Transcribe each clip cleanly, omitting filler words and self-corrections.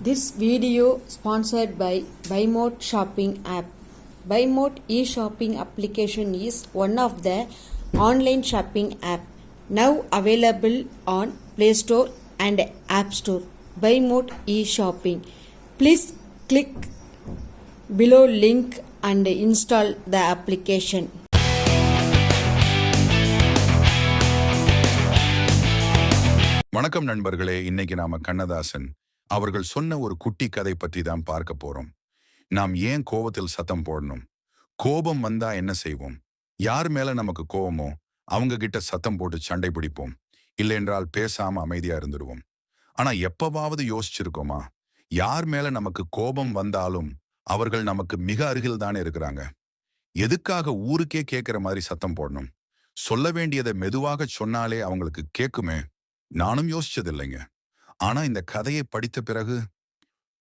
This video sponsored by BuyMode shopping app. BuyMode e-shopping application is one of the online shopping app now available on Play Store and App Store. BuyMode e-shopping. Please click below link and install the application. வணக்கம் நண்பர்களே, இன்னைக்கு நாம கண்ணதாசன் அவர்கள் சொன்ன ஒரு குட்டி கதை பற்றி தான் பார்க்க போறோம். நாம் ஏன் கோபத்தில் சத்தம் போடணும், கோபம் வந்தா என்ன செய்வோம், யார் மேல நமக்கு கோபமோ அவங்க கிட்ட சத்தம் போட்டு சண்டை பிடிப்போம், இல்லை என்றால் பேசாம அமைதியா இருந்துடுவோம். ஆனா எப்பவாவது யோசிச்சிருக்கோமா, யார் மேல நமக்கு கோபம் வந்தாலும் அவர்கள் நமக்கு மிக அருகில் தானே இருக்கிறாங்க. எதுக்காக ஊருக்கே கேட்கிற மாதிரி சத்தம் போடணும்? சொல்ல வேண்டியதை மெதுவாக சொன்னாலே அவங்களுக்கு கேட்குமே. நானும் யோசிச்சதில்லைங்க. ஆனா இந்த கதையை படித்த பிறகு,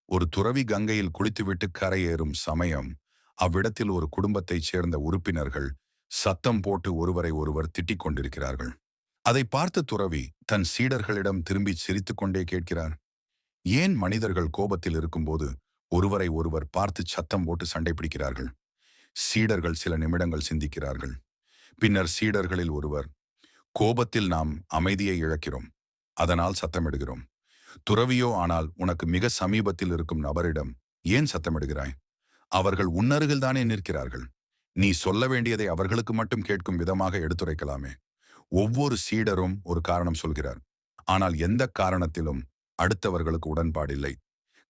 ஒரு துறவி கங்கையில் குளித்துவிட்டு கரையேறும் சமயம் அவ்விடத்தில் ஒரு குடும்பத்தைச் சேர்ந்த உறுப்பினர்கள் சத்தம் போட்டு ஒருவரை ஒருவர் திட்டிக் கொண்டிருக்கிறார்கள். அதை பார்த்த துறவி தன் சீடர்களிடம் திரும்பி சிரித்துக் கொண்டே கேட்கிறார், ஏன் மனிதர்கள் கோபத்தில் இருக்கும்போது ஒருவரை ஒருவர் பார்த்து சத்தம் போட்டு சண்டை பிடிக்கிறார்கள்? சீடர்கள் சில நிமிடங்கள் சிந்திக்கிறார்கள். பின்னர் சீடர்களில் ஒருவர், கோபத்தில் நாம் அமைதியை இழக்கிறோம், அதனால் சத்தமிடுகிறோம். துறவியோ, ஆனால் உனக்கு மிக சமீபத்தில் இருக்கும் நபரிடம் ஏன் சத்தமிடுகிறாய்? அவர்கள் உன்னருகில் தானே நிற்கிறார்கள். நீ சொல்ல வேண்டியதை அவர்களுக்கு மட்டும் கேட்கும் விதமாக எடுத்துரைக்கலாமே. ஒவ்வொரு சீடரும் ஒரு காரணம் சொல்கிறார், ஆனால் எந்த காரணத்திலும் அடுத்தவர்களுக்கு உடன்பாடில்லை.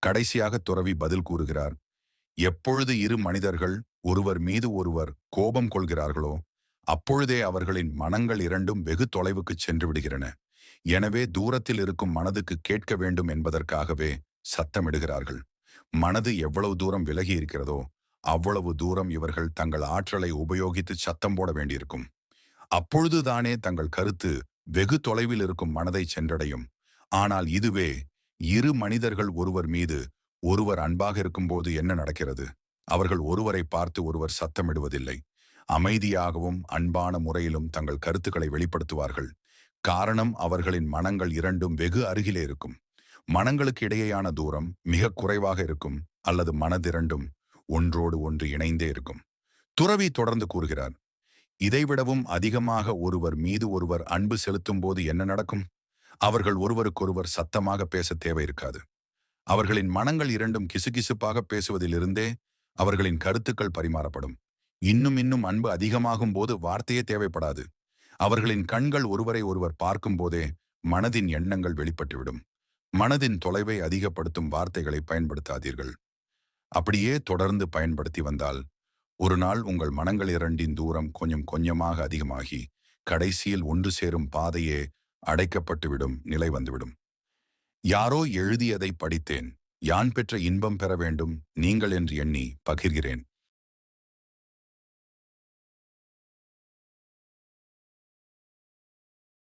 கடைசியாக துறவி பதில் கூறுகிறார், எப்பொழுது இரு மனிதர்கள் ஒருவர் மீது ஒருவர் கோபம் கொள்கிறார்களோ அப்பொழுதே அவர்களின் மனங்கள் இரண்டும் வெகு தொலைவுக்கு சென்று விடுகிறன. எனவே தூரத்தில் இருக்கும் மனதுக்கு கேட்க வேண்டும் என்பதற்காகவே சத்தமிடுகிறார்கள். மனது எவ்வளவு தூரம் விலகி இருக்கிறதோ அவ்வளவு தூரம் இவர்கள் தங்கள் ஆற்றலை உபயோகித்து சத்தம் போட வேண்டியிருக்கும். அப்பொழுதுதானே தங்கள் கருத்து வெகு தொலைவில் இருக்கும் மனதை சென்றடையும். ஆனால் இதுவே இரு மனிதர்கள் ஒருவர் மீது ஒருவர் அன்பாக இருக்கும்போது என்ன நடக்கிறது? அவர்கள் ஒருவரை பார்த்து ஒருவர் சத்தமிடுவதில்லை. அமைதியாகவும் அன்பான முறையிலும் தங்கள் கருத்துக்களை வெளிப்படுத்துவார்கள். காரணம், அவர்களின் மனங்கள் இரண்டும் வெகு அருகிலே இருக்கும். மனங்களுக்கு இடையேயான தூரம் மிக குறைவாக இருக்கும், அல்லது மனதிரண்டும் ஒன்றோடு ஒன்று இணைந்தே இருக்கும். துறவி தொடர்ந்து கூறுகிறார், இதைவிடவும் அதிகமாக ஒருவர் மீது ஒருவர் அன்பு செலுத்தும் போது என்ன நடக்கும்? அவர்கள் ஒருவருக்கொருவர் சத்தமாக பேச தேவை இருக்காது. அவர்களின் மனங்கள் இரண்டும் கிசுகிசுப்பாக பேசுவதிலிருந்தே அவர்களின் கருத்துக்கள் பரிமாறப்படும். இன்னும் அன்பு அதிகமாகும் போது வார்த்தையே தேவைப்படாது. அவர்களின் கண்கள் ஒருவரை ஒருவர் பார்க்கும் போதே மனதின் எண்ணங்கள் வெளிப்பட்டுவிடும். மனதின் தொலைவை அதிகப்படுத்தும் வார்த்தைகளை பயன்படுத்தாதீர்கள். அப்படியே தொடர்ந்து பயன்படுத்தி வந்தால் ஒரு நாள் உங்கள் மனங்கள் இரண்டின் தூரம் கொஞ்சம் கொஞ்சமாக அதிகமாகி கடைசியில் ஒன்று சேரும் பாதையே அடைக்கப்பட்டுவிடும் நிலை வந்துவிடும். யாரோ எழுதியதை படித்தேன், யான் பெற்ற இன்பம் பெற வேண்டும் நீங்கள் என்று எண்ணி பகிர்கிறேன்.